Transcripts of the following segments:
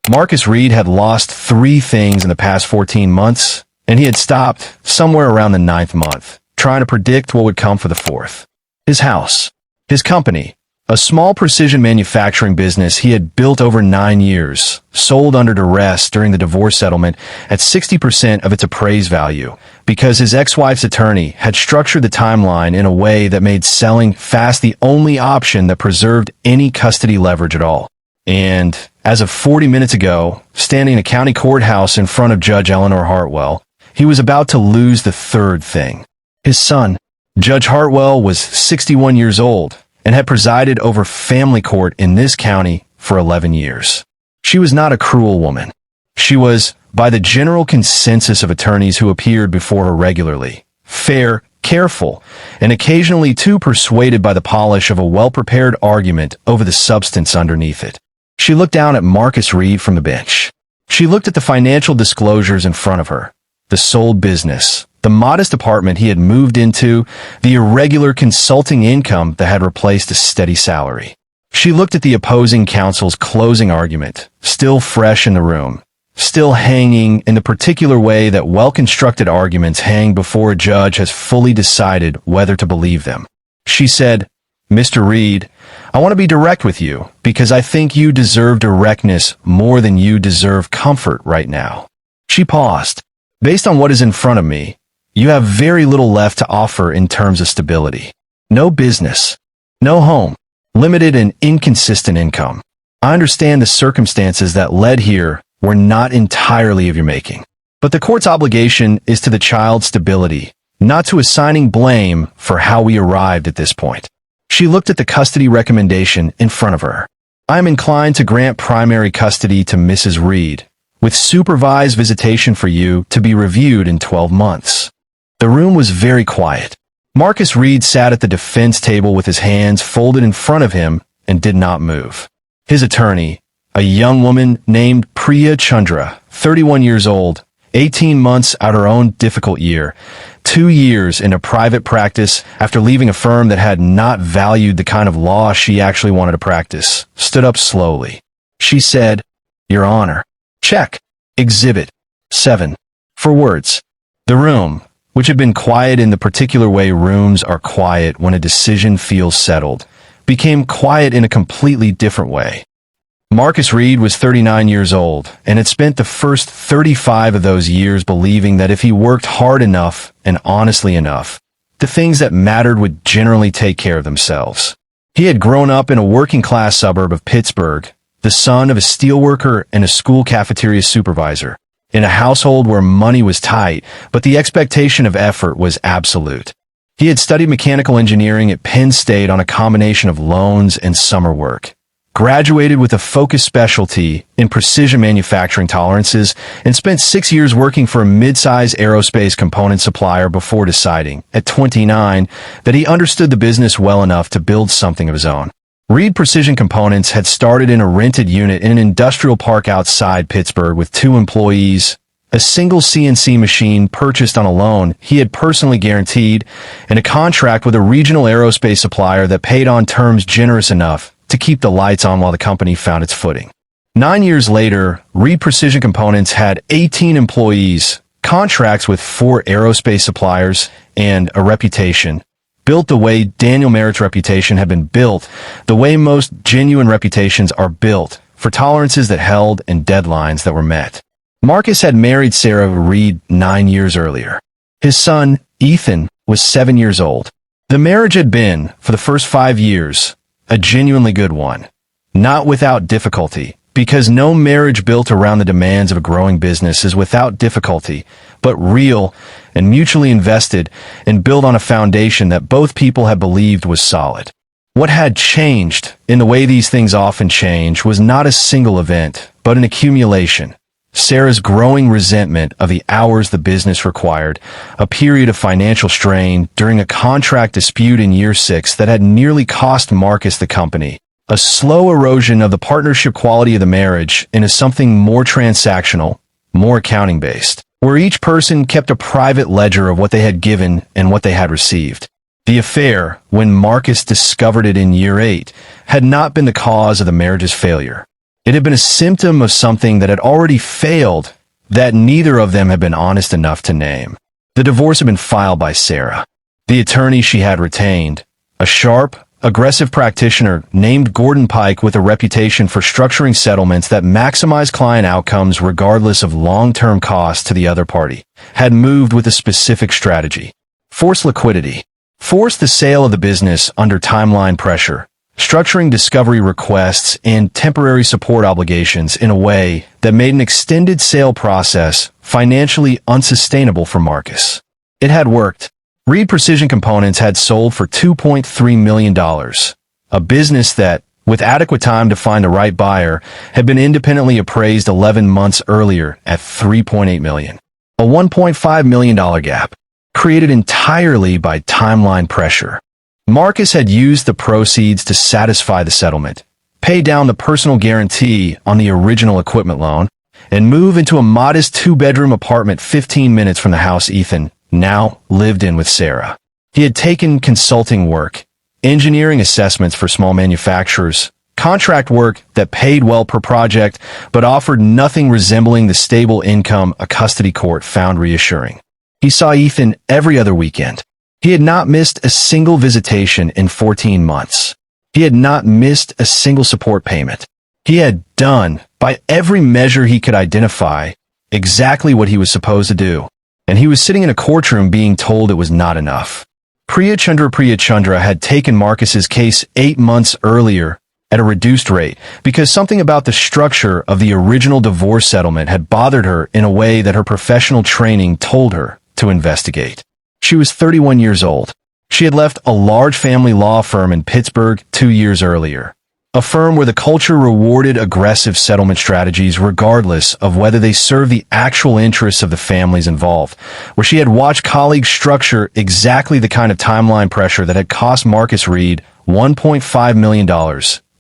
Marcus Reed had lost 3 things in the past 14 months, and he had stopped somewhere around the 9th month, trying to predict what would come for the 4th. His house, his company, a small precision manufacturing business he had built over 9 years, sold under duress during the divorce settlement at 60% of its appraised value, because his ex-wife's attorney had structured the timeline in a way that made selling fast the only option that preserved any custody leverage at all. And, as of 40 minutes ago, standing in a county courthouse in front of Judge Eleanor Hartwell, he was about to lose the 3rd thing. His son. Judge Hartwell was 61 years old and had presided over family court in this county for 11 years. She was not a cruel woman. She was, by the general consensus of attorneys who appeared before her regularly, fair, careful, and occasionally too persuaded by the polish of a well-prepared argument over the substance underneath it. She looked down at Marcus Reed from the bench. She looked at the financial disclosures in front of her, the sold business, the modest apartment he had moved into, the irregular consulting income that had replaced a steady salary. She looked at the opposing counsel's closing argument, still fresh in the room, still hanging in the particular way that well-constructed arguments hang before a judge has fully decided whether to believe them. She said, "Mr. Reed, I want to be direct with you because I think you deserve directness more than you deserve comfort right now." She paused. "Based on what is in front of me, you have very little left to offer in terms of stability. No business, no home, limited and inconsistent income. I understand the circumstances that led here were not entirely of your making. But the court's obligation is to the child's stability, not to assigning blame for how we arrived at this point." She looked at the custody recommendation in front of her. "I am inclined to grant primary custody to Mrs. Reed, with supervised visitation for you to be reviewed in 12 months. The room was very quiet. Marcus Reed sat at the defense table with his hands folded in front of him and did not move. His attorney, a young woman named Priya Chandra, 31 years old, 18 months out her own difficult year, 2 years in a private practice after leaving a firm that had not valued the kind of law she actually wanted to practice, stood up slowly. She said, "Your Honor." Check. Exhibit 7. For words. The room, which had been quiet in the particular way rooms are quiet when a decision feels settled, became quiet in a completely different way. Marcus Reed was 39 years old and had spent the first 35 of those years believing that if he worked hard enough and honestly enough, the things that mattered would generally take care of themselves. He had grown up in a working-class suburb of Pittsburgh, the son of a steelworker and a school cafeteria supervisor, in a household where money was tight, but the expectation of effort was absolute. He had studied mechanical engineering at Penn State on a combination of loans and summer work, graduated with a focused specialty in precision manufacturing tolerances, and spent 6 years working for a mid-size aerospace component supplier before deciding, at 29, that he understood the business well enough to build something of his own. Reed Precision Components had started in a rented unit in an industrial park outside Pittsburgh with 2 employees, a single CNC machine purchased on a loan he had personally guaranteed, and a contract with a regional aerospace supplier that paid on terms generous enough to keep the lights on while the company found its footing. 9 years later, Reed Precision Components had 18 employees, contracts with 4 aerospace suppliers, and a reputation, built the way Daniel Merritt's reputation had been built, the way most genuine reputations are built, for tolerances that held and deadlines that were met. Marcus had married Sarah Reed 9 years earlier. His son, Ethan, was 7 years old. The marriage had been, for the first 5 years, a genuinely good one, not without difficulty, because no marriage built around the demands of a growing business is without difficulty, but real and mutually invested and built on a foundation that both people had believed was solid. What had changed, in the way these things often change, was not a single event, but an accumulation. Sarah's growing resentment of the hours the business required, a period of financial strain during a contract dispute in year 6 that had nearly cost Marcus the company, a slow erosion of the partnership quality of the marriage into something more transactional, more accounting-based, where each person kept a private ledger of what they had given and what they had received. The affair, when Marcus discovered it in year 8, had not been the cause of the marriage's failure. It had been a symptom of something that had already failed that neither of them had been honest enough to name. The divorce had been filed by Sarah. The attorney she had retained, a sharp, aggressive practitioner named Gordon Pike with a reputation for structuring settlements that maximize client outcomes regardless of long-term costs to the other party, had moved with a specific strategy. Force liquidity. Force the sale of the business under timeline pressure, structuring discovery requests and temporary support obligations in a way that made an extended sale process financially unsustainable for Marcus. It had worked. Reed Precision Components had sold for $2.3 million, a business that, with adequate time to find the right buyer, had been independently appraised 11 months earlier at $3.8 million. A $1.5 million gap, created entirely by timeline pressure. Marcus had used the proceeds to satisfy the settlement, pay down the personal guarantee on the original equipment loan, and move into a modest two-bedroom apartment 15 minutes from the house Ethan now lived in with Sarah. He had taken consulting work, engineering assessments for small manufacturers, contract work that paid well per project but offered nothing resembling the stable income a custody court found reassuring. He saw Ethan every other weekend. He had not missed a single visitation in 14 months. He had not missed a single support payment. He had done, by every measure he could identify, exactly what he was supposed to do. And he was sitting in a courtroom being told it was not enough. Priya Chandra had taken Marcus's case 8 months earlier at a reduced rate because something about the structure of the original divorce settlement had bothered her in a way that her professional training told her to investigate. She was 31 years old. She had left a large family law firm in Pittsburgh 2 years earlier, a firm where the culture rewarded aggressive settlement strategies regardless of whether they served the actual interests of the families involved, where she had watched colleagues structure exactly the kind of timeline pressure that had cost Marcus Reed $1.5 million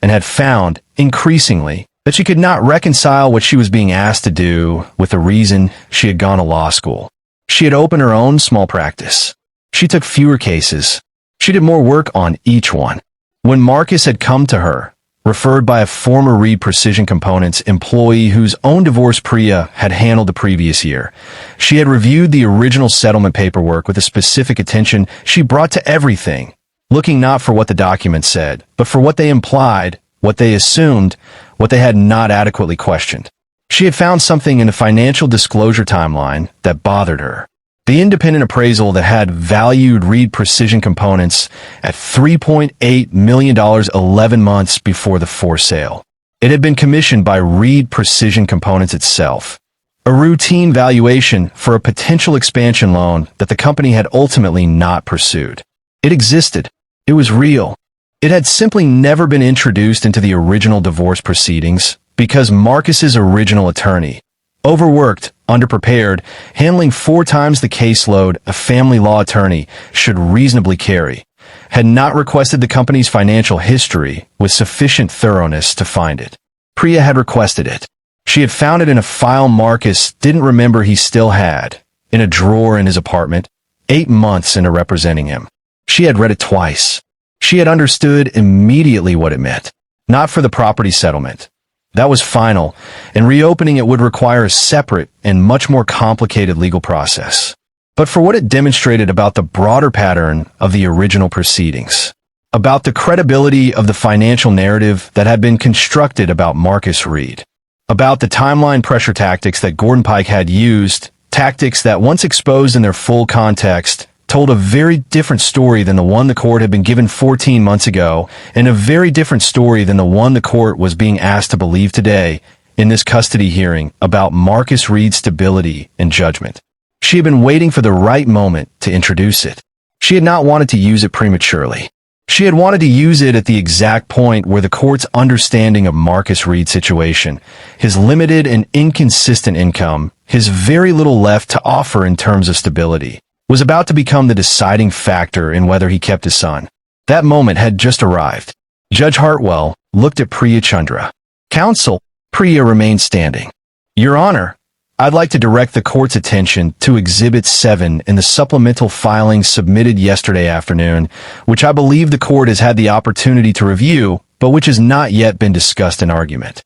and had found, increasingly, that she could not reconcile what she was being asked to do with the reason she had gone to law school. She had opened her own small practice. She took fewer cases. She did more work on each one. When Marcus had come to her, referred by a former Reed Precision Components employee whose own divorce Priya had handled the previous year, she had reviewed the original settlement paperwork with a specific attention she brought to everything, looking not for what the documents said, but for what they implied, what they assumed, what they had not adequately questioned. She had found something in the financial disclosure timeline that bothered her. The independent appraisal that had valued Reed Precision Components at $3.8 million 11 months before the forced sale. It had been commissioned by Reed Precision Components itself, a routine valuation for a potential expansion loan that the company had ultimately not pursued. It existed. It was real. It had simply never been introduced into the original divorce proceedings because Marcus's original attorney, overworked, underprepared, handling 4 times the caseload a family law attorney should reasonably carry, had not requested the company's financial history with sufficient thoroughness to find it. Priya had requested it. She had found it in a file Marcus didn't remember he still had, in a drawer in his apartment, 8 months into representing him. She had read it twice. She had understood immediately what it meant. Not for the property settlement. That was final, and reopening it would require a separate and much more complicated legal process. But for what it demonstrated about the broader pattern of the original proceedings, about the credibility of the financial narrative that had been constructed about Marcus Reed, about the timeline pressure tactics that Gordon Pike had used, tactics that once exposed in their full context, told a very different story than the one the court had been given 14 months ago, and a very different story than the one the court was being asked to believe today in this custody hearing about Marcus Reed's stability and judgment. She had been waiting for the right moment to introduce it. She had not wanted to use it prematurely. She had wanted to use it at the exact point where the court's understanding of Marcus Reed's situation, his limited and inconsistent income, his very little left to offer in terms of stability, was about to become the deciding factor in whether he kept his son. That moment had just arrived. Judge Hartwell looked at Priya Chandra. Counsel. Priya remained standing. Your Honor, I'd like to direct the court's attention to Exhibit 7 in the supplemental filings submitted yesterday afternoon, which I believe the court has had the opportunity to review, but which has not yet been discussed in argument.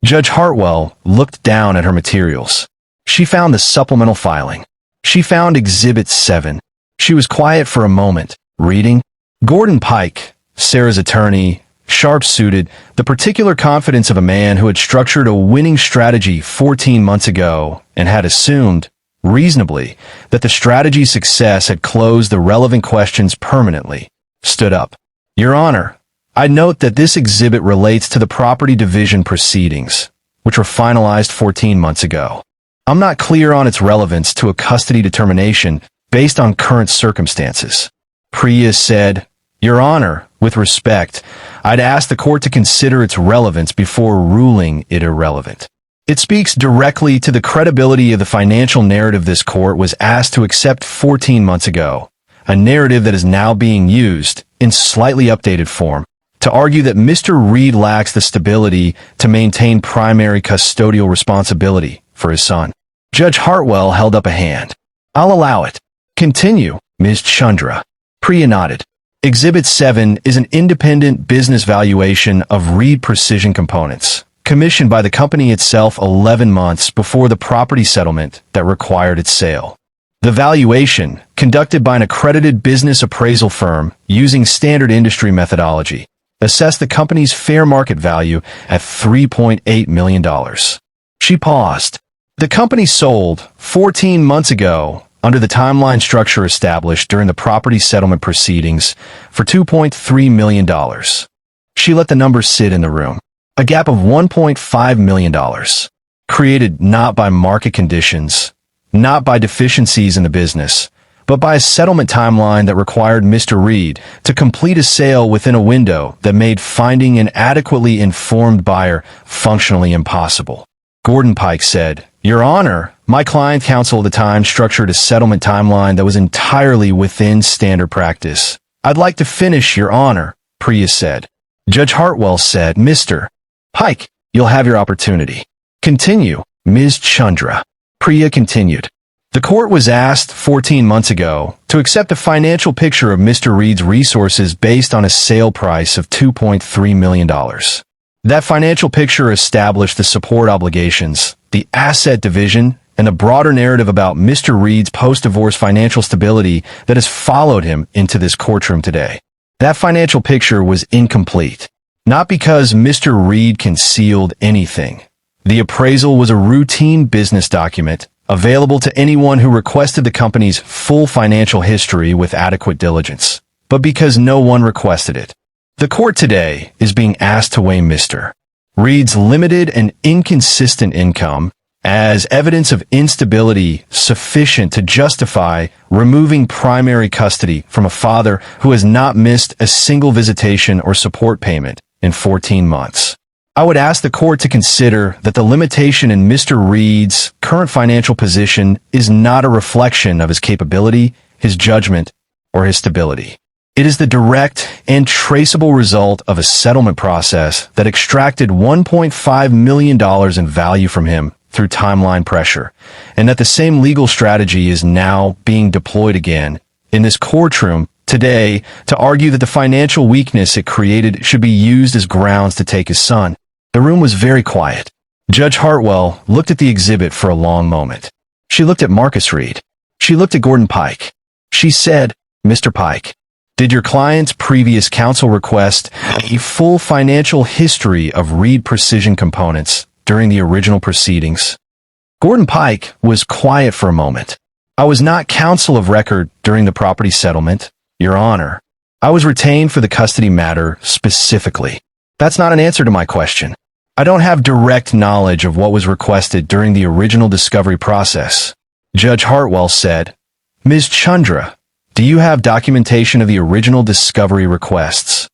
Judge Hartwell looked down at her materials. She found the supplemental filing. She found Exhibit 7. She was quiet for a moment, reading. Gordon Pike, Sarah's attorney, sharp-suited, the particular confidence of a man who had structured a winning strategy 14 months ago and had assumed, reasonably, that the strategy's success had closed the relevant questions permanently, stood up. Your Honor, I note that this exhibit relates to the property division proceedings, which were finalized 14 months ago. I'm not clear on its relevance to a custody determination based on current circumstances. Priya said, Your Honor, with respect, I'd ask the court to consider its relevance before ruling it irrelevant. It speaks directly to the credibility of the financial narrative this court was asked to accept 14 months ago, a narrative that is now being used, in slightly updated form, to argue that Mr. Reed lacks the stability to maintain primary custodial responsibility for his son. Judge Hartwell held up a hand. I'll allow it. Continue, Ms. Chandra. Priya nodded. Exhibit 7 is an independent business valuation of Reed Precision Components, commissioned by the company itself 11 months before the property settlement that required its sale. The valuation, conducted by an accredited business appraisal firm using standard industry methodology, assessed the company's fair market value at $3.8 million. She paused. The company sold 14 months ago under the timeline structure established during the property settlement proceedings for $2.3 million. She let the number sit in the room. A gap of $1.5 million, created not by market conditions, not by deficiencies in the business, but by a settlement timeline that required Mr. Reed to complete a sale within a window that made finding an adequately informed buyer functionally impossible. Gordon Pike said, Your Honor, my client counsel at the time structured a settlement timeline that was entirely within standard practice. I'd like to finish, Your Honor, Priya said. Judge Hartwell said, Mr. Pike, you'll have your opportunity. Continue, Ms. Chandra. Priya continued. The court was asked 14 months ago to accept a financial picture of Mr. Reed's resources based on a sale price of $2.3 million. That financial picture established the support obligations, the asset division, and the broader narrative about Mr. Reed's post-divorce financial stability that has followed him into this courtroom today. That financial picture was incomplete. Not because Mr. Reed concealed anything. The appraisal was a routine business document available to anyone who requested the company's full financial history with adequate diligence, but because no one requested it. The court today is being asked to weigh Mr. Reed's limited and inconsistent income as evidence of instability sufficient to justify removing primary custody from a father who has not missed a single visitation or support payment in 14 months. I would ask the court to consider that the limitation in Mr. Reed's current financial position is not a reflection of his capability, his judgment, or his stability. It is the direct and traceable result of a settlement process that extracted $1.5 million in value from him through timeline pressure, and that the same legal strategy is now being deployed again in this courtroom today to argue that the financial weakness it created should be used as grounds to take his son. The room was very quiet. Judge Hartwell looked at the exhibit for a long moment. She looked at Marcus Reed. She looked at Gordon Pike. She said, Mr. Pike, did your client's previous counsel request a full financial history of Reed Precision Components during the original proceedings? Gordon Pike was quiet for a moment. I was not counsel of record during the property settlement, Your Honor. I was retained for the custody matter specifically. That's not an answer to my question. I don't have direct knowledge of what was requested during the original discovery process. Judge Hartwell said, Ms. Chandra, do you have documentation of the original discovery requests?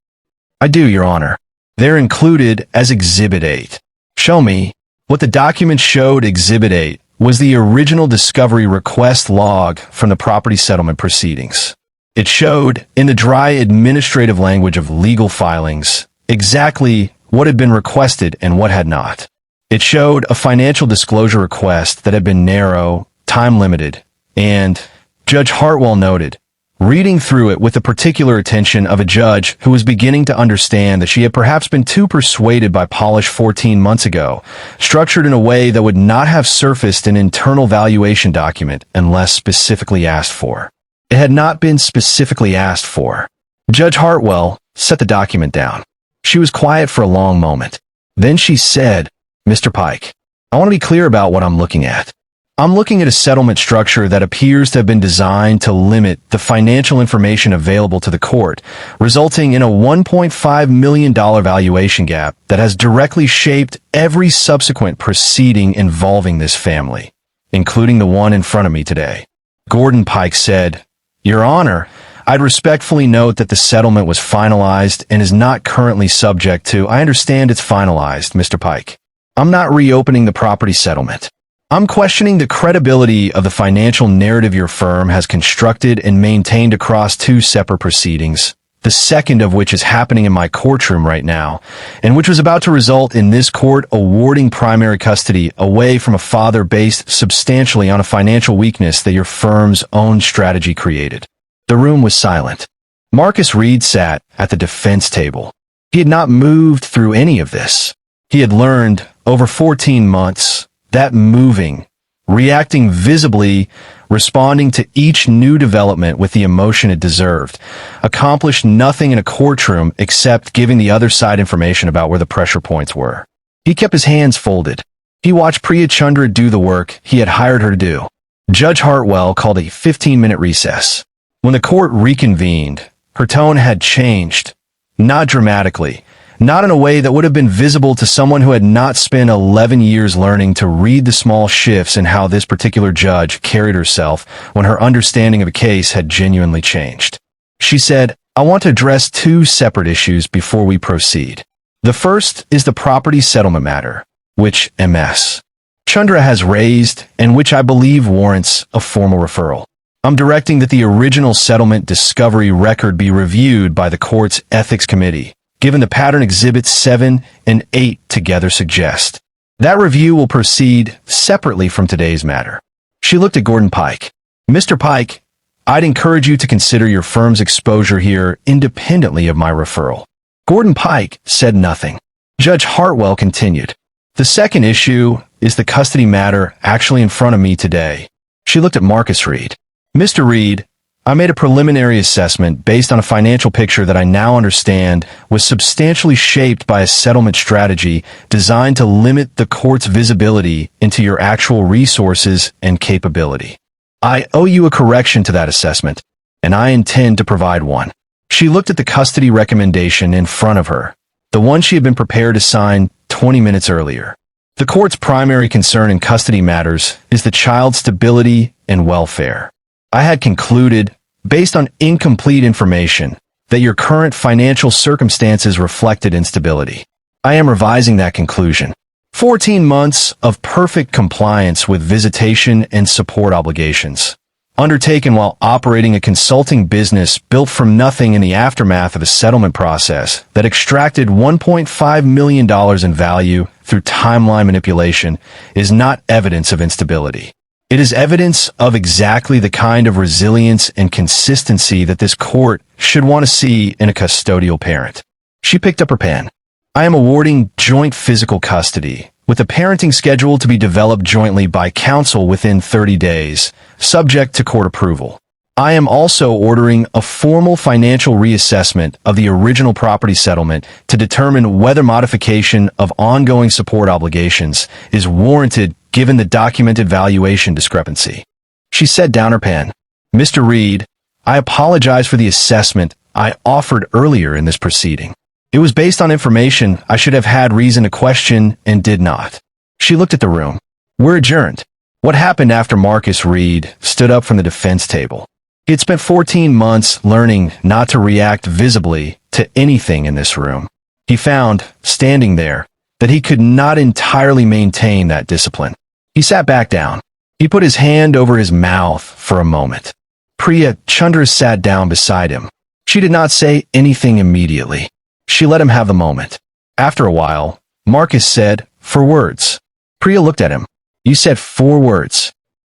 I do, Your Honor. They're included as Exhibit 8. Show me. What the document showed Exhibit 8 was the original discovery request log from the property settlement proceedings. It showed, in the dry administrative language of legal filings, exactly what had been requested and what had not. It showed a financial disclosure request that had been narrow, time-limited, and, Judge Hartwell noted, reading through it with the particular attention of a judge who was beginning to understand that she had perhaps been too persuaded by polish 14 months ago, structured in a way that would not have surfaced an internal valuation document unless specifically asked for. It had not been specifically asked for. Judge Hartwell set the document down. She was quiet for a long moment. Then she said, "Mr. Pike, I want to be clear about what I'm looking at. I'm looking at a settlement structure that appears to have been designed to limit the financial information available to the court, resulting in a $1.5 million valuation gap that has directly shaped every subsequent proceeding involving this family, including the one in front of me today." Gordon Pike said, "Your Honor, I'd respectfully note that the settlement was finalized and is not currently subject to—" "I understand it's finalized, Mr. Pike. I'm not reopening the property settlement. I'm questioning the credibility of the financial narrative your firm has constructed and maintained across two separate proceedings, the second of which is happening in my courtroom right now, and which was about to result in this court awarding primary custody away from a father based substantially on a financial weakness that your firm's own strategy created." The room was silent. Marcus Reed sat at the defense table. He had not moved through any of this. He had learned, over 14 months, that moving, reacting visibly, responding to each new development with the emotion it deserved, accomplished nothing in a courtroom except giving the other side information about where the pressure points were. He kept his hands folded. He watched Priya Chandra do the work he had hired her to do. Judge Hartwell called a 15-minute recess. When the court reconvened, her tone had changed, not dramatically, not in a way that would have been visible to someone who had not spent 11 years learning to read the small shifts in how this particular judge carried herself when her understanding of a case had genuinely changed. She said, "I want to address two separate issues before we proceed. The first is the property settlement matter, which Ms. Chandra has raised and which I believe warrants a formal referral. I'm directing that the original settlement discovery record be reviewed by the court's ethics committee, given the pattern exhibits 7 and 8 together suggest. That review will proceed separately from today's matter." She looked at Gordon Pike. "Mr. Pike, I'd encourage you to consider your firm's exposure here independently of my referral." Gordon Pike said nothing. Judge Hartwell continued, "The second issue is the custody matter actually in front of me today." She looked at Marcus Reed. "Mr. Reed, I made a preliminary assessment based on a financial picture that I now understand was substantially shaped by a settlement strategy designed to limit the court's visibility into your actual resources and capability. I owe you a correction to that assessment, and I intend to provide one." She looked at the custody recommendation in front of her, the one she had been prepared to sign 20 minutes earlier. "The court's primary concern in custody matters is the child's stability and welfare. I had concluded, based on incomplete information, that your current financial circumstances reflected instability. I am revising that conclusion. 14 months of perfect compliance with visitation and support obligations, undertaken while operating a consulting business built from nothing in the aftermath of a settlement process that extracted $1.5 million in value through timeline manipulation, is not evidence of instability. It is evidence of exactly the kind of resilience and consistency that this court should want to see in a custodial parent." She picked up her pen. "I am awarding joint physical custody, with a parenting schedule to be developed jointly by counsel within 30 days, subject to court approval. I am also ordering a formal financial reassessment of the original property settlement to determine whether modification of ongoing support obligations is warranted given the documented valuation discrepancy." She set down her pen. "Mr. Reed, I apologize for the assessment I offered earlier in this proceeding. It was based on information I should have had reason to question and did not." She looked at the room. "We're adjourned." What happened after Marcus Reed stood up from the defense table? He had spent 14 months learning not to react visibly to anything in this room. He found, standing there, that he could not entirely maintain that discipline. He sat back down. He put his hand over his mouth for a moment. Priya Chandra sat down beside him. She did not say anything immediately. She let him have the moment. After a while, Marcus said, "4 words." Priya looked at him. "You said 4 words."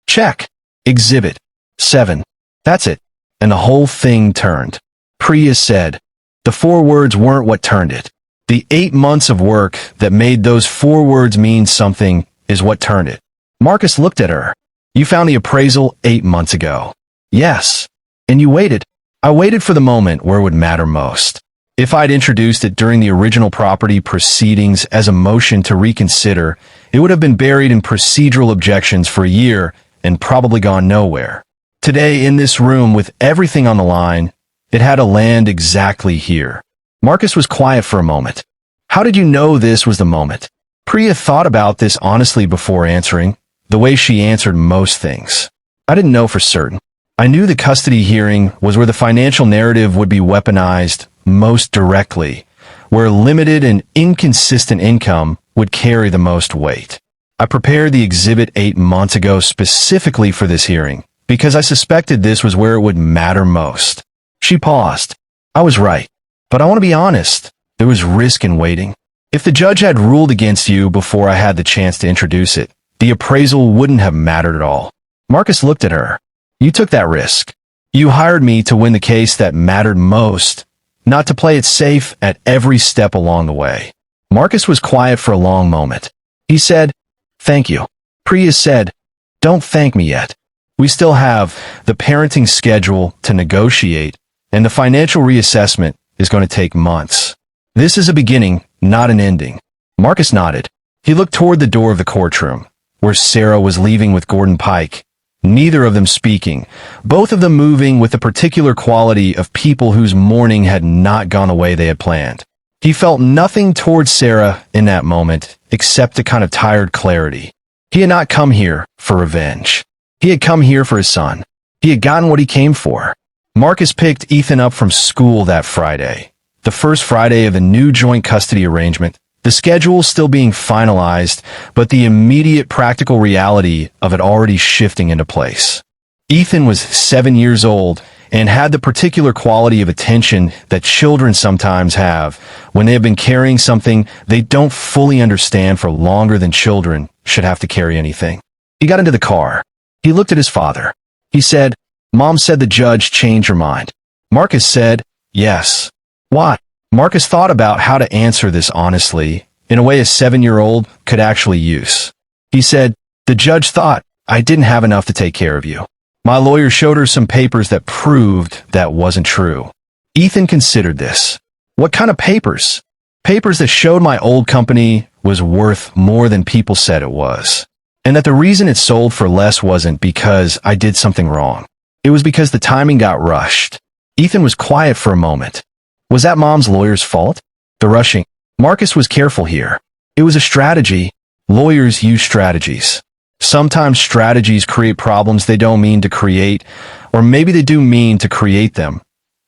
"Check. Exhibit 7. That's it." and the whole thing turned. Priya said, the 4 words weren't what turned it. The 8 months of work that made those 4 words mean something is what turned it. Marcus looked at her. You found the appraisal 8 months ago. Yes. And you waited. I waited for the moment where it would matter most. If I'd introduced it during the original property proceedings as a motion to reconsider, it would have been buried in procedural objections for a year and probably gone nowhere. Today, in this room with everything on the line, it had to land exactly here. Marcus was quiet for a moment. How did you know this was the moment? Priya thought about this honestly before answering, the way she answered most things. I didn't know for certain. I knew the custody hearing was where the financial narrative would be weaponized most directly, where limited and inconsistent income would carry the most weight. I prepared the exhibit 8 months ago specifically for this hearing, because I suspected this was where it would matter most. She paused. I was right. But I want to be honest, there was risk in waiting. If the judge had ruled against you before I had the chance to introduce it, the appraisal wouldn't have mattered at all. Marcus looked at her. You took that risk. You hired me to win the case that mattered most, not to play it safe at every step along the way. Marcus was quiet for a long moment. He said, thank you. Priya said, don't thank me yet. We still have the parenting schedule to negotiate, and the financial reassessment is going to take months. This is a beginning, not an ending. Marcus nodded. He looked toward the door of the courtroom, where Sarah was leaving with Gordon Pike, neither of them speaking, both of them moving with the particular quality of people whose morning had not gone the way they had planned. He felt nothing towards Sarah in that moment, except a kind of tired clarity. He had not come here for revenge. He had come here for his son. He had gotten what he came for. Marcus picked Ethan up from school that Friday, the first Friday of the new joint custody arrangement, the schedule still being finalized, but the immediate practical reality of it already shifting into place. Ethan was 7 years old and had the particular quality of attention that children sometimes have when they have been carrying something they don't fully understand for longer than children should have to carry anything. He got into the car. He looked at his father. He said, Mom said the judge changed her mind. Marcus said, yes. Why? Marcus thought about how to answer this honestly, in a way a 7-year-old could actually use. He said, the judge thought I didn't have enough to take care of you. My lawyer showed her some papers that proved that wasn't true. Ethan considered this. What kind of papers? Papers that showed my old company was worth more than people said it was. And that the reason it sold for less wasn't because I did something wrong. It was because the timing got rushed. Ethan was quiet for a moment. Was that Mom's lawyer's fault? The rushing. Marcus was careful here. It was a strategy. Lawyers use strategies. Sometimes strategies create problems they don't mean to create, or maybe they do mean to create them.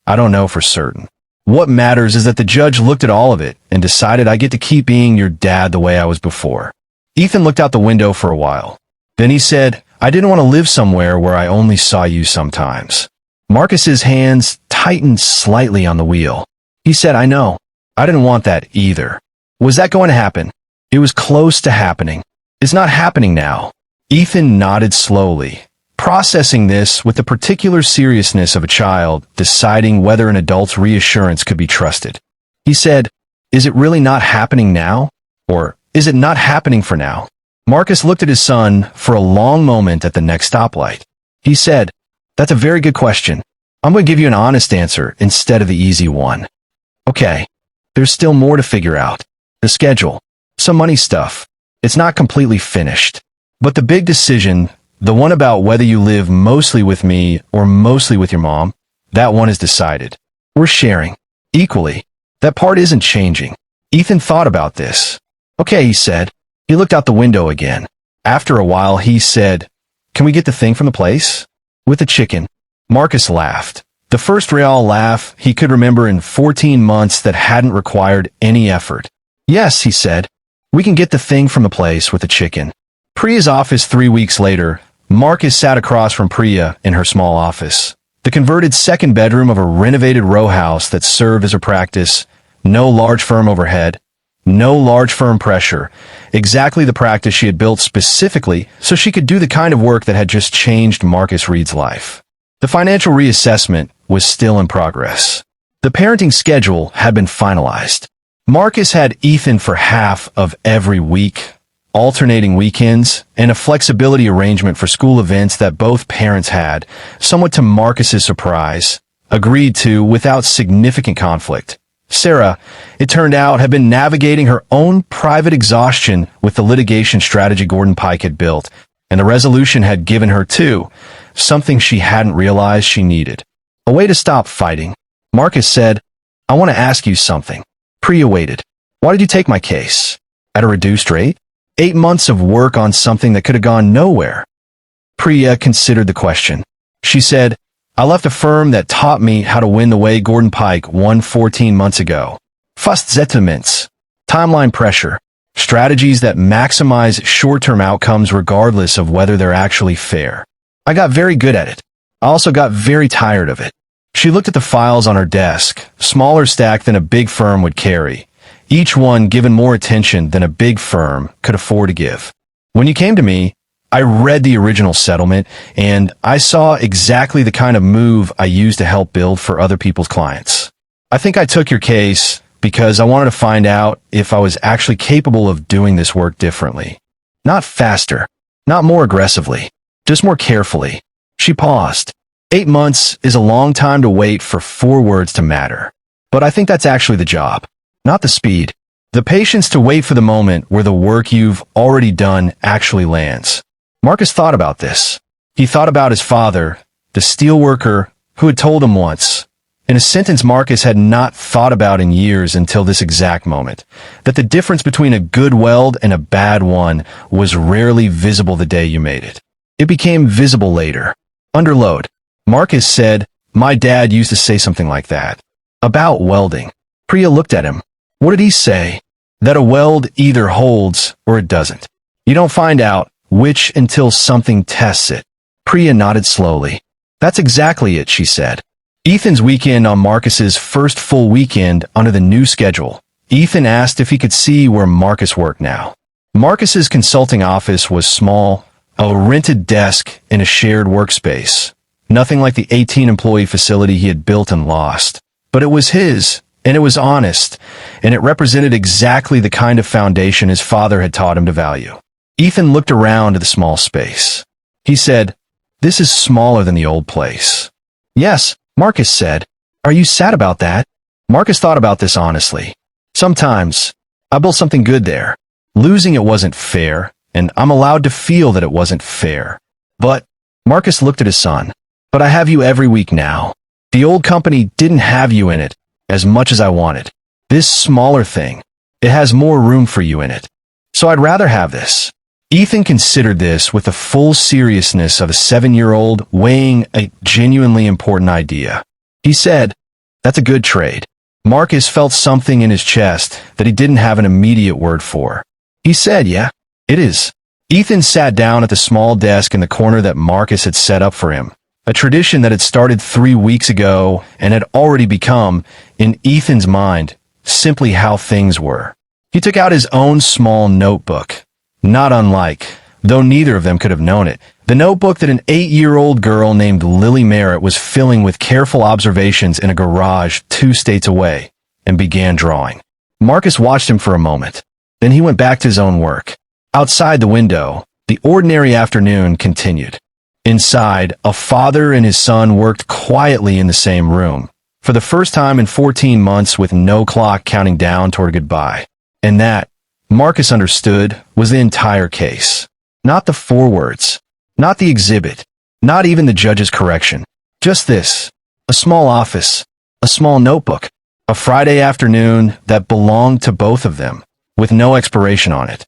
I don't know for certain. What matters is that the judge looked at all of it and decided I get to keep being your dad the way I was before. Ethan looked out the window for a while. Then he said, I didn't want to live somewhere where I only saw you sometimes. Marcus's hands tightened slightly on the wheel. He said, I know. I didn't want that either. Was that going to happen? It was close to happening. It's not happening now. Ethan nodded slowly, processing this with the particular seriousness of a child deciding whether an adult's reassurance could be trusted. He said, is it really not happening now? Or is it not happening for now? Marcus looked at his son for a long moment at the next stoplight. He said, that's a very good question. I'm going to give you an honest answer instead of the easy one. Okay, there's still more to figure out. The schedule, some money stuff. It's not completely finished. But the big decision, the one about whether you live mostly with me or mostly with your mom, that one is decided. We're sharing. Equally. That part isn't changing. Ethan thought about this. Okay, he said. He looked out the window again. After a while, he said, can we get the thing from the place? With the chicken. Marcus laughed. The first real laugh he could remember in 14 months that hadn't required any effort. Yes, he said. We can get the thing from the place with the chicken. Priya's office 3 weeks later, Marcus sat across from Priya in her small office. The converted second bedroom of a renovated row house that served as her practice. No large firm overhead. No large firm pressure. Exactly the practice she had built specifically so she could do the kind of work that had just changed Marcus Reed's life. The financial reassessment was still in progress. The parenting schedule had been finalized. Marcus had Ethan for half of every week, alternating weekends, and a flexibility arrangement for school events that both parents had, somewhat to Marcus's surprise, agreed to without significant conflict. Sarah, it turned out, had been navigating her own private exhaustion with the litigation strategy Gordon Pike had built, and the resolution had given her, too, something she hadn't realized she needed. A way to stop fighting. Marcus said, "I want to ask you something." Priya waited. "Why did you take my case? At a reduced rate? 8 months of work on something that could have gone nowhere." Priya considered the question. She said, "I left a firm that taught me how to win the way Gordon Pike won 14 months ago. Fast settlements, timeline pressure, strategies that maximize short-term outcomes regardless of whether they're actually fair. I got very good at it. I also got very tired of it." She looked at the files on her desk, smaller stacked than a big firm would carry, each one given more attention than a big firm could afford to give. "When you came to me, I read the original settlement, and I saw exactly the kind of move I used to help build for other people's clients. I think I took your case because I wanted to find out if I was actually capable of doing this work differently. Not faster, not more aggressively, just more carefully." She paused. 8 months is a long time to wait for 4 words to matter. But I think that's actually the job, not the speed. The patience to wait for the moment where the work you've already done actually lands. Marcus thought about this. He thought about his father, the steelworker who had told him once, in a sentence Marcus had not thought about in years until this exact moment, that the difference between a good weld and a bad one was rarely visible the day you made it. It became visible later. Under load. Marcus said, "My dad used to say something like that. About welding." Priya looked at him. "What did he say?" "That a weld either holds or it doesn't. You don't find out which until something tests it." Priya nodded slowly. "That's exactly it," she said. Ethan's weekend on Marcus's first full weekend under the new schedule. Ethan asked if he could see where Marcus worked now. Marcus's consulting office was small, a rented desk in a shared workspace. Nothing like the 18-employee facility he had built and lost. But it was his, and it was honest, and it represented exactly the kind of foundation his father had taught him to value. Ethan looked around at the small space. He said, "This is smaller than the old place." "Yes," Marcus said. "Are you sad about that?" Marcus thought about this honestly. "Sometimes. I built something good there. Losing it wasn't fair, and I'm allowed to feel that it wasn't fair. But," Marcus looked at his son, "but I have you every week now. The old company didn't have you in it as much as I wanted. This smaller thing, it has more room for you in it. So I'd rather have this." Ethan considered this with the full seriousness of a 7-year-old weighing a genuinely important idea. He said, "That's a good trade." Marcus felt something in his chest that he didn't have an immediate word for. He said, "Yeah, it is." Ethan sat down at the small desk in the corner that Marcus had set up for him, a tradition that had started 3 weeks ago and had already become, in Ethan's mind, simply how things were. He took out his own small notebook, not unlike, though neither of them could have known it, the notebook that an 8-year-old girl named Lily Merritt was filling with careful observations in a garage 2 states away, and began drawing. Marcus watched him for a moment. Then he went back to his own work. Outside the window, the ordinary afternoon continued. Inside, a father and his son worked quietly in the same room, for the first time in 14 months with no clock counting down toward goodbye. And that, Marcus understood, was the entire case. Not the 4 words, not the exhibit, not even the judge's correction. Just this, a small office, a small notebook, a Friday afternoon that belonged to both of them, with no expiration on it.